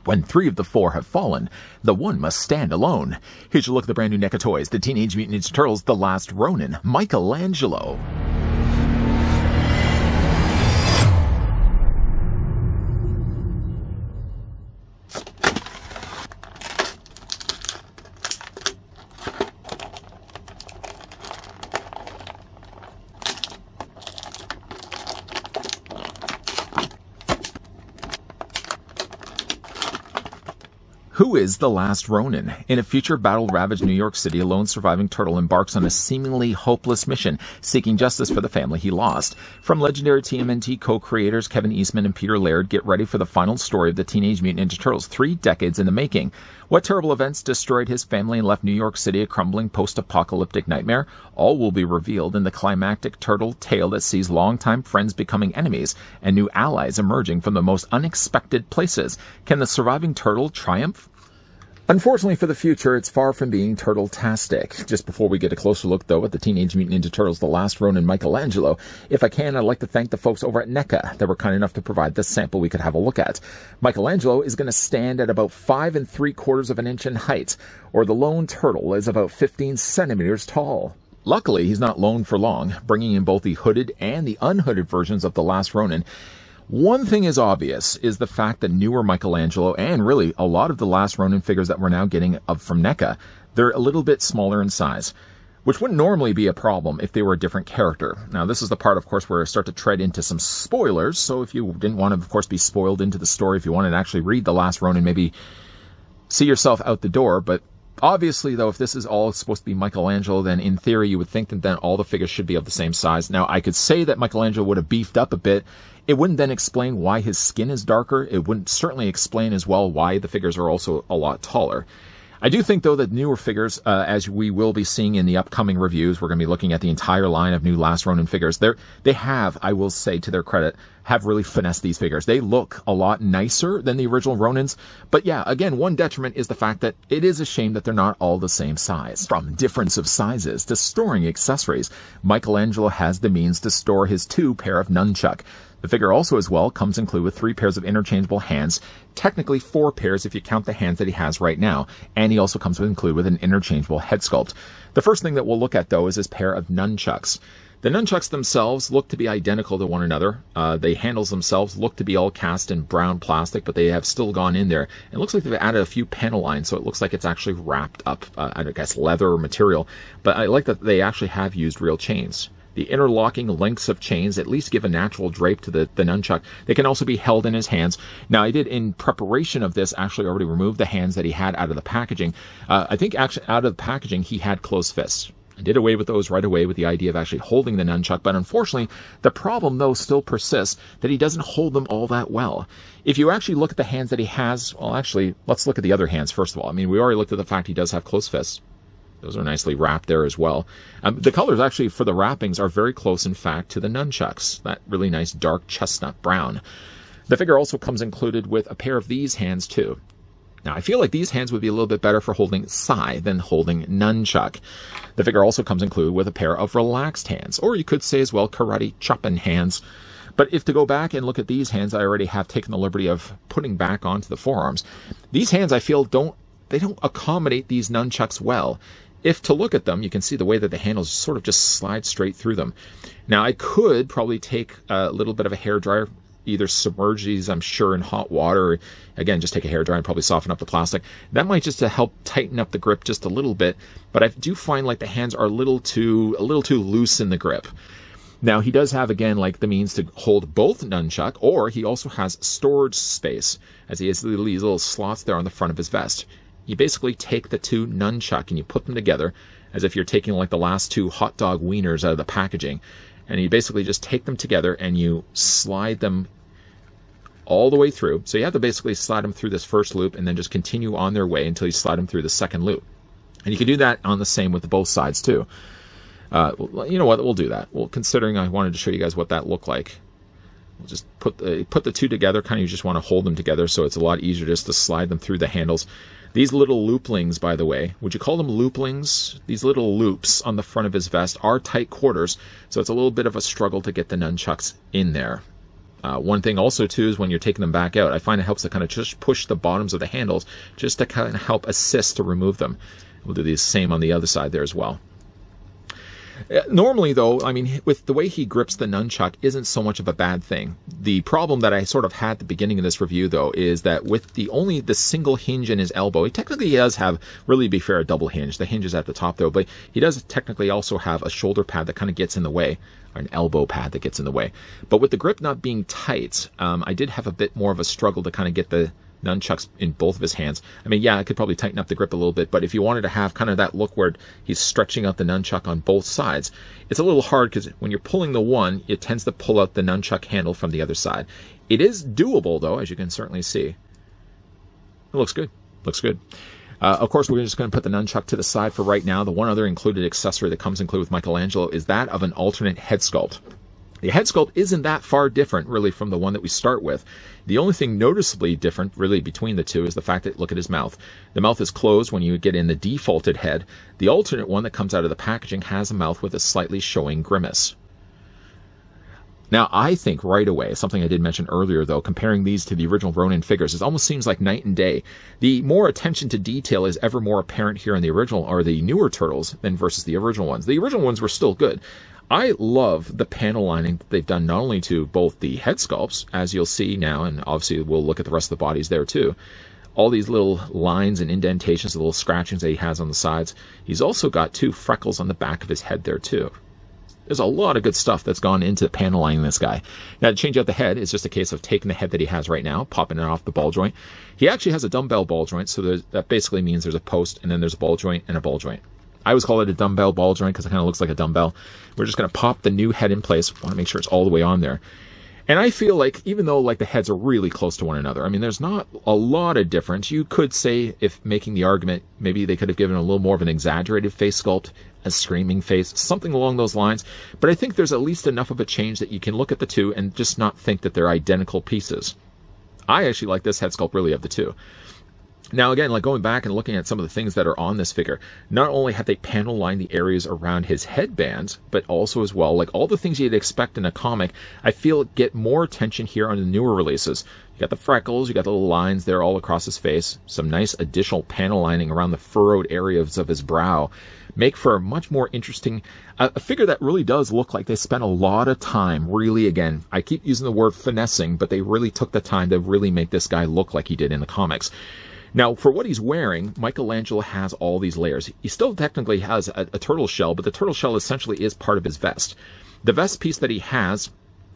When 3 of the 4 have fallen, the one must stand alone. Here's your look at the brand new NECA toys, the Teenage Mutant Ninja Turtles, The Last Ronin, Michelangelo. Who is the last Ronin? In a future battle-ravaged New York City, a lone surviving turtle embarks on a seemingly hopeless mission, seeking justice for the family he lost. From legendary TMNT co-creators Kevin Eastman and Peter Laird, get ready for the final story of the Teenage Mutant Ninja Turtles, 3 decades in the making. What terrible events destroyed his family and left New York City a crumbling post-apocalyptic nightmare? All will be revealed in the climactic turtle tale that sees longtime friends becoming enemies and new allies emerging from the most unexpected places. Can the surviving turtle triumph? Unfortunately for the future, it's far from being turtle-tastic. Just before we get a closer look, though, at the Teenage Mutant Ninja Turtles, The Last Ronin, Michelangelo, if I can, I'd like to thank the folks over at NECA that were kind enough to provide this sample we could have a look at. Michelangelo is going to stand at about 5 3/4 of an inch in height, or the lone turtle is about 15 centimeters tall. Luckily, he's not lone for long, bringing in both the hooded and the unhooded versions of The Last Ronin. One thing is obvious, is the fact that newer Michelangelo, and really a lot of the Last Ronin figures that we're now getting up from NECA, they're a little bit smaller in size, which wouldn't normally be a problem if they were a different character. Now, this is the part, of course, where I start to tread into some spoilers, so if you didn't want to, of course, be spoiled into the story, if you wanted to actually read The Last Ronin, maybe see yourself out the door, but obviously, though, if this is all supposed to be Michelangelo, then in theory, you would think that then all the figures should be of the same size. Now, I could say that Michelangelo would have beefed up a bit. It wouldn't then explain why his skin is darker. It wouldn't certainly explain as well why the figures are also a lot taller. I do think, though, that newer figures, as we will be seeing in the upcoming reviews, we're going to be looking at the entire line of new Last Ronin figures. They have, I will say to their credit, have really finessed these figures. They look a lot nicer than the original Ronins. But yeah, again, one detriment is the fact that it is a shame that they're not all the same size. From difference of sizes to storing accessories, Michelangelo has the means to store his 2 pair of nunchuck. The figure also as well comes included with 3 pairs of interchangeable hands, technically 4 pairs if you count the hands that he has right now, and he also comes included with an interchangeable head sculpt. The first thing that we'll look at, though, is his pair of nunchucks. The nunchucks themselves look to be identical to one another. The handles themselves look to be all cast in brown plastic, but they have still gone in there. It looks like they've added a few panel lines, so it looks like it's actually wrapped up, I guess, leather or material. But I like that they actually have used real chains. The interlocking lengths of chains at least give a natural drape to the nunchuck. They can also be held in his hands. Now, I did, in preparation of this, actually already remove the hands that he had out of the packaging. I think actually out of the packaging, he had closed fists. I did away with those right away with the idea of actually holding the nunchuck, but unfortunately, the problem, though, still persists that he doesn't hold them all that well. If you actually look at the hands that he has, well, actually, let's look at the other hands first of all. I mean, we already looked at the fact he does have closed fists. Those are nicely wrapped there as well. The colors actually for the wrappings are very close, in fact, to the nunchucks. That really nice dark chestnut brown. The figure also comes included with a pair of these hands too. Now, I feel like these hands would be a little bit better for holding sai than holding nunchuck. The figure also comes included with a pair of relaxed hands, or you could say as well karate chopping hands. But if to go back and look at these hands, I already have taken the liberty of putting back onto the forearms. These hands, I feel, don't accommodate these nunchucks well. If to look at them, you can see the way that the handles sort of just slide straight through them. Now, I could probably take a little bit of a hairdryer, either submerge these, I'm sure, in hot water, or again, just take a hairdryer and probably soften up the plastic. That might just to help tighten up the grip just a little bit, but I do find like the hands are a little too loose in the grip. Now, he does have, again, like the means to hold both nunchuck, or he also has storage space, as he has these little slots there on the front of his vest. You basically take the 2 nunchuck and you put them together as if you're taking like the last 2 hot dog wieners out of the packaging. And you basically just take them together and you slide them all the way through. So you have to basically slide them through this first loop and then just continue on their way until you slide them through the second loop. And you can do that on the same with both sides too. You know what? We'll do that. Well, considering I wanted to show you guys what that looked like. We'll just put the 2 together. Kind of you just want to hold them together so it's a lot easier just to slide them through the handles. These little looplings, by the way, would you call them looplings? These little loops on the front of his vest are tight quarters, so it's a little bit of a struggle to get the nunchucks in there. One thing also, too, is when you're taking them back out, I find it helps to kind of just push the bottoms of the handles just to kind of help assist to remove them. We'll do the same on the other side there as well. Normally, though, I mean, with the way he grips the nunchuck isn't so much of a bad thing. The problem that I sort of had at the beginning of this review, though, is that with only the single hinge in his elbow, he technically does have, really to be fair, a double hinge. The hinge is at the top, though, but he does technically also have a shoulder pad that kind of gets in the way, or an elbow pad that gets in the way. But with the grip not being tight, I did have a bit more of a struggle to kind of get the nunchucks in both of his hands. I mean, yeah, I could probably tighten up the grip a little bit, but if you wanted to have kind of that look where he's stretching out the nunchuck on both sides, it's a little hard because when you're pulling the one, it tends to pull out the nunchuck handle from the other side. It is doable, though, as you can certainly see. It looks good. Looks good. Of course, we're just going to put the nunchuck to the side for right now. The one other included accessory that comes included with Michelangelo is that of an alternate head sculpt. The head sculpt isn't that far different, really, from the one that we start with. The only thing noticeably different, really, between the two is the fact that, look at his mouth. The mouth is closed when you get in the defaulted head. The alternate one that comes out of the packaging has a mouth with a slightly showing grimace. Now, I think right away, something I did mention earlier, though, comparing these to the original Ronin figures, it almost seems like night and day. The more attention to detail is ever more apparent here in the original, or the newer Turtles, than versus the original ones. The original ones were still good. I love the panel lining that they've done not only to both the head sculpts, as you'll see now, and obviously we'll look at the rest of the bodies there too. All these little lines and indentations, the little scratchings that he has on the sides. He's also got 2 freckles on the back of his head there too. There's a lot of good stuff that's gone into panel lining this guy. Now, to change out the head is just a case of taking the head that he has right now, popping it off the ball joint. He actually has a dumbbell ball joint, so that basically means there's a post, and then there's a ball joint and a ball joint. I always call it a dumbbell ball joint because it kind of looks like a dumbbell. We're just going to pop the new head in place. Want to make sure it's all the way on there. And I feel like, even though like the heads are really close to one another, I mean, there's not a lot of difference. You could say, if making the argument, maybe they could have given a little more of an exaggerated face sculpt, a screaming face, something along those lines. But I think there's at least enough of a change that you can look at the two and just not think that they're identical pieces. I actually like this head sculpt really of the two. Now, again, like going back and looking at some of the things that are on this figure, not only have they panel lined the areas around his headbands, but also as well, like all the things you'd expect in a comic, I feel get more attention here on the newer releases. You got the freckles, you got the little lines there all across his face, some nice additional panel lining around the furrowed areas of his brow, make for a much more interesting, a figure that really does look like they spent a lot of time, really, again, I keep using the word finessing, but they really took the time to really make this guy look like he did in the comics. Now, for what he's wearing, Michelangelo has all these layers. He still technically has a turtle shell, but the turtle shell essentially is part of his vest. The vest piece that he has,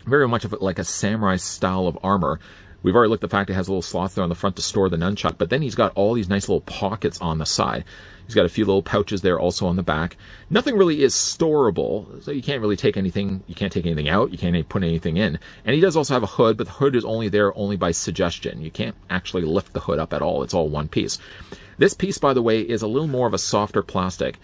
very much of it like a samurai style of armor. We've already looked at the fact it has a little slot there on the front to store the nunchuck, but then he's got all these nice little pockets on the side. He's got a few little pouches there also on the back. Nothing really is storable, so you can't really take anything, you can't take anything out, you can't put anything in. And he does also have a hood, but the hood is only there only by suggestion. You can't actually lift the hood up at all. It's all one piece. This piece, by the way, is a little more of a softer plastic.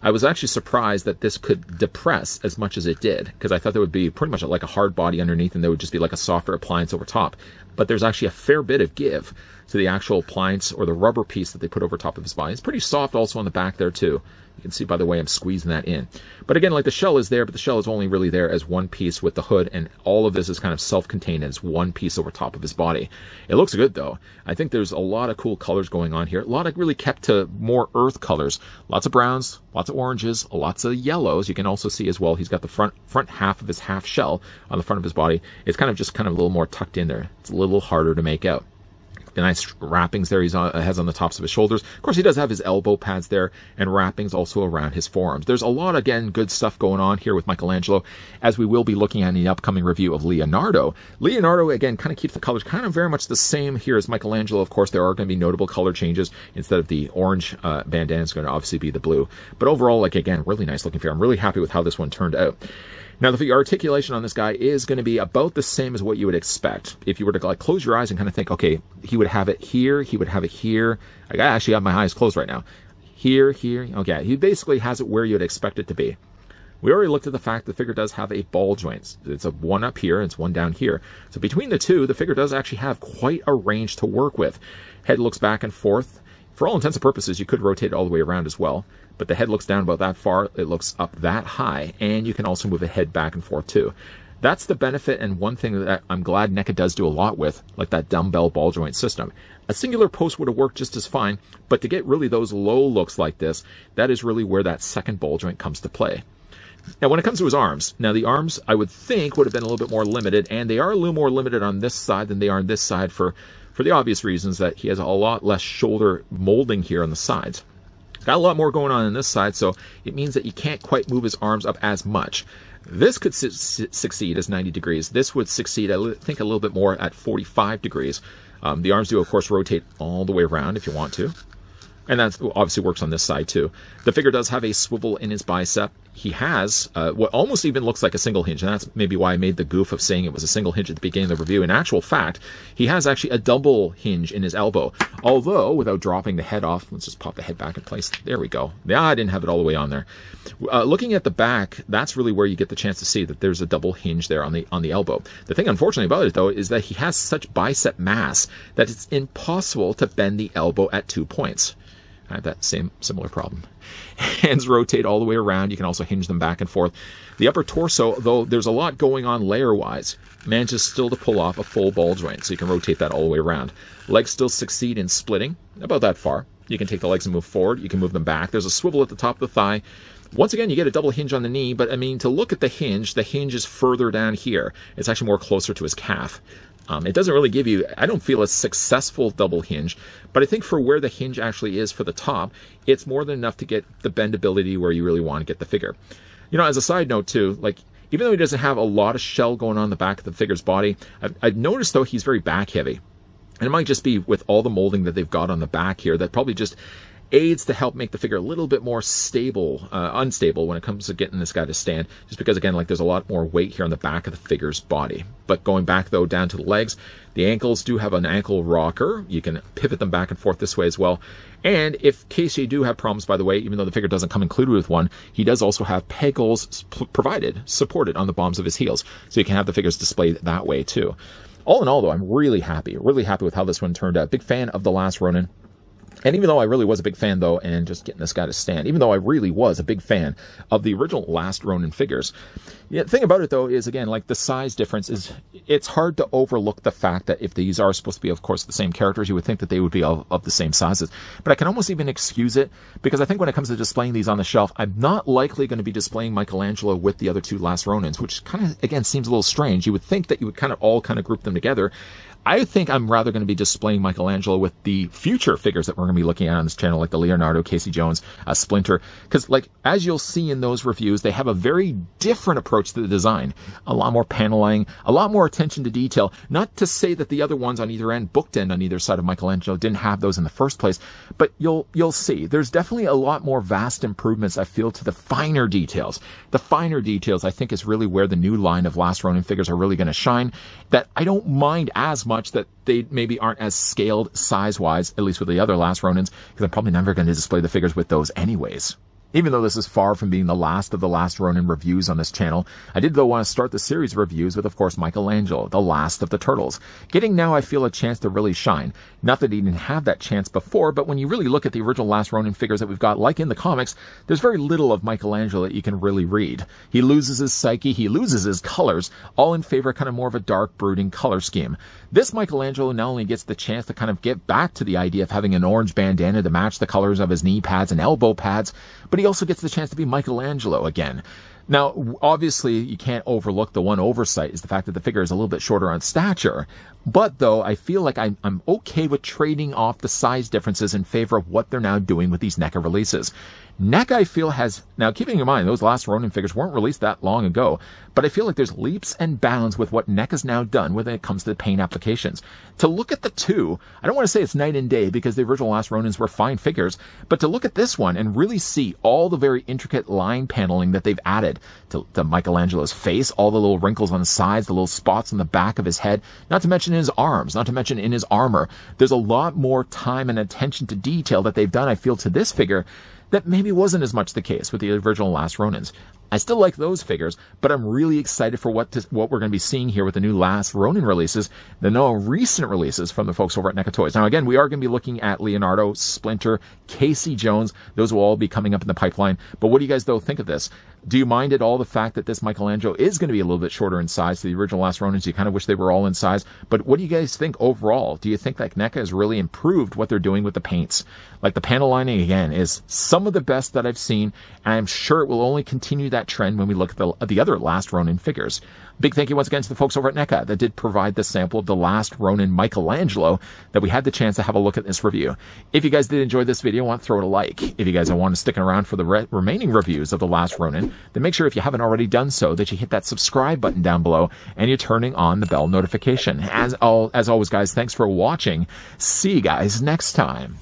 I was actually surprised that this could depress as much as it did, because I thought there would be pretty much like a hard body underneath and there would just be like a softer appliance over top. But there's actually a fair bit of give to the actual appliance or the rubber piece that they put over top of his body. It's pretty soft also on the back there too. You can see by the way I'm squeezing that in. But again, like the shell is there, but the shell is only really there as one piece with the hood, and all of this is kind of self-contained as one piece over top of his body. It looks good though. I think there's a lot of cool colors going on here. A lot of really kept to more earth colors. Lots of browns, lots of oranges, lots of yellows. You can also see as well he's got the front half of his half shell on the front of his body. It's kind of a little more tucked in there. It's a little harder to make out. The nice wrappings there he has on the tops of his shoulders. Of course, he does have his elbow pads there and wrappings also around his forearms. There's a lot, again, good stuff going on here with Michelangelo, as we will be looking at in the upcoming review of Leonardo. Leonardo, again, kind of keeps the colors kind of very much the same here as Michelangelo. Of course, there are going to be notable color changes. Instead of the orange bandana, it's going to obviously be the blue. But overall, like, again, really nice looking figure. I'm really happy with how this one turned out. Now, the articulation on this guy is going to be about the same as what you would expect. If you were to like close your eyes and kind of think, okay, he would have it here, he would have it here. Like, I actually have my eyes closed right now. Here, here. Okay, he basically has it where you'd expect it to be. We already looked at the fact the figure does have a ball joint. It's a one up here, and it's one down here. So between the two, the figure does actually have quite a range to work with. Head looks back and forth. For all intents and purposes, you could rotate it all the way around as well. But the head looks down about that far, it looks up that high, and you can also move the head back and forth too. That's the benefit, and one thing that I'm glad NECA does do a lot with, like that dumbbell ball joint system. A singular post would have worked just as fine, but to get really those low looks like this, that is really where that second ball joint comes to play. Now, when it comes to his arms, now the arms, I would think, would have been a little bit more limited, and they are a little more limited on this side than they are on this side for the obvious reasons that he has a lot less shoulder molding here on the sides. Got a lot more going on this side, so it means that you can't quite move his arms up as much. This could succeed as 90 degrees. This would succeed, I think, a little bit more at 45 degrees. The arms do, of course, rotate all the way around if you want to. And that obviously works on this side, too. The figure does have a swivel in his bicep. He has what almost even looks like a single hinge, and that's maybe why I made the goof of saying it was a single hinge at the beginning of the review. In actual fact, he has actually a double hinge in his elbow. Although, without dropping the head off, let's just pop the head back in place. There we go. Yeah, I didn't have it all the way on there. Looking at the back, that's really where you get the chance to see that there's a double hinge there on the elbow. The thing, unfortunately, about it, though, is that he has such bicep mass that it's impossible to bend the elbow at 2 points. I have that similar problem. Hands rotate all the way around. You can also hinge them back and forth. The upper torso, though there's a lot going on layer-wise, manages still to pull off a full ball joint, so you can rotate that all the way around. Legs still succeed in splitting, about that far. You can take the legs and move forward. You can move them back. There's a swivel at the top of the thigh. Once again, you get a double hinge on the knee, but I mean, to look at the hinge is further down here. It's actually more closer to his calf. It doesn't really give you, I don't feel, a successful double hinge, but I think for where the hinge actually is for the top, it's more than enough to get the bendability where you really want to get the figure. You know, as a side note too, like, even though he doesn't have a lot of shell going on the back of the figure's body, I've noticed, though, he's very back heavy. And it might just be with all the molding that they've got on the back here that probably just aids to help make the figure a little bit more unstable when it comes to getting this guy to stand, just because, again, like, there's a lot more weight here on the back of the figure's body. But going back, though, down to the legs, the ankles do have an ankle rocker. You can pivot them back and forth this way as well. And in case you do have problems, by the way, even though the figure doesn't come included with one, he does also have peg holes supported on the bottoms of his heels, so you can have the figures displayed that way too. All in all, though, I'm really happy with how this one turned out. Big fan of The Last Ronin. And even though I really was a big fan, though, and just getting this guy to stand, even though I really was a big fan of the original Last Ronin figures, the thing about it, though, is, again, like, the size difference is, it's hard to overlook the fact that if these are supposed to be, of course, the same characters, you would think that they would be of the same sizes. But I can almost even excuse it, because I think when it comes to displaying these on the shelf, I'm not likely going to be displaying Michelangelo with the other two Last Ronins, which kind of, again, seems a little strange. You would think that you would kind of group them together. I think I'm rather going to be displaying Michelangelo with the future figures that we're going to be looking at on this channel, like the Leonardo, Casey Jones, Splinter. Because, like, as you'll see in those reviews, they have a very different approach to the design. A lot more paneling, a lot more attention to detail. Not to say that the other ones on either end, booked end on either side of Michelangelo, didn't have those in the first place. But you'll see. There's definitely a lot more vast improvements, I feel, to the finer details. The finer details, I think, is really where the new line of Last Ronin figures are really going to shine. That I don't mind as much that they maybe aren't as scaled size-wise, at least with the other Last Ronins, because I'm probably never going to display the figures with those anyways. Even though this is far from being the last of the Last Ronin reviews on this channel, I did, though, want to start the series of reviews with, of course, Michelangelo, the last of the Turtles. Getting now, I feel, a chance to really shine. Not that he didn't have that chance before, but when you really look at the original Last Ronin figures that we've got, like in the comics, there's very little of Michelangelo that you can really read. He loses his psyche, he loses his colors, all in favor of kind of more of a dark, brooding color scheme. This Michelangelo not only gets the chance to kind of get back to the idea of having an orange bandana to match the colors of his knee pads and elbow pads, but he also gets the chance to be Michelangelo again. Now, obviously, you can't overlook the one oversight is the fact that the figure is a little bit shorter on stature. But, though, I feel like I'm okay with trading off the size differences in favor of what they're now doing with these NECA releases. NECA, I feel, has... Now, keeping in mind, those Last Ronin figures weren't released that long ago, but I feel like there's leaps and bounds with what NECA's now done when it comes to the paint applications. To look at the two, I don't want to say it's night and day because the original Last Ronins were fine figures, but to look at this one and really see all the very intricate line paneling that they've added to Michelangelo's face, all the little wrinkles on the sides, the little spots on the back of his head, not to mention in his arms, not to mention in his armor. There's a lot more time and attention to detail that they've done, I feel, to this figure that maybe wasn't as much the case with the original Last Ronins. I still like those figures, but I'm really excited for what we're going to be seeing here with the new Last Ronin releases, the no recent releases from the folks over at NECA Toys. Now, again, we are going to be looking at Leonardo, Splinter, Casey Jones. Those will all be coming up in the pipeline. But what do you guys, though, think of this? Do you mind at all the fact that this Michelangelo is going to be a little bit shorter in size to the original Last Ronins? You kind of wish they were all in size. But what do you guys think overall? Do you think like NECA has really improved what they're doing with the paints? Like the panel lining, again, is some of the best that I've seen, and I'm sure it will only continue that trend when we look at the other Last Ronin figures. Big thank you once again to the folks over at NECA that did provide the sample of the Last Ronin Michelangelo that we had the chance to have a look at this review. If you guys did enjoy this video, I want to throw it a like. If you guys want to stick around for the remaining reviews of the Last Ronin, then make sure if you haven't already done so that you hit that subscribe button down below and you're turning on the bell notification. As always, guys, thanks for watching. See you guys next time.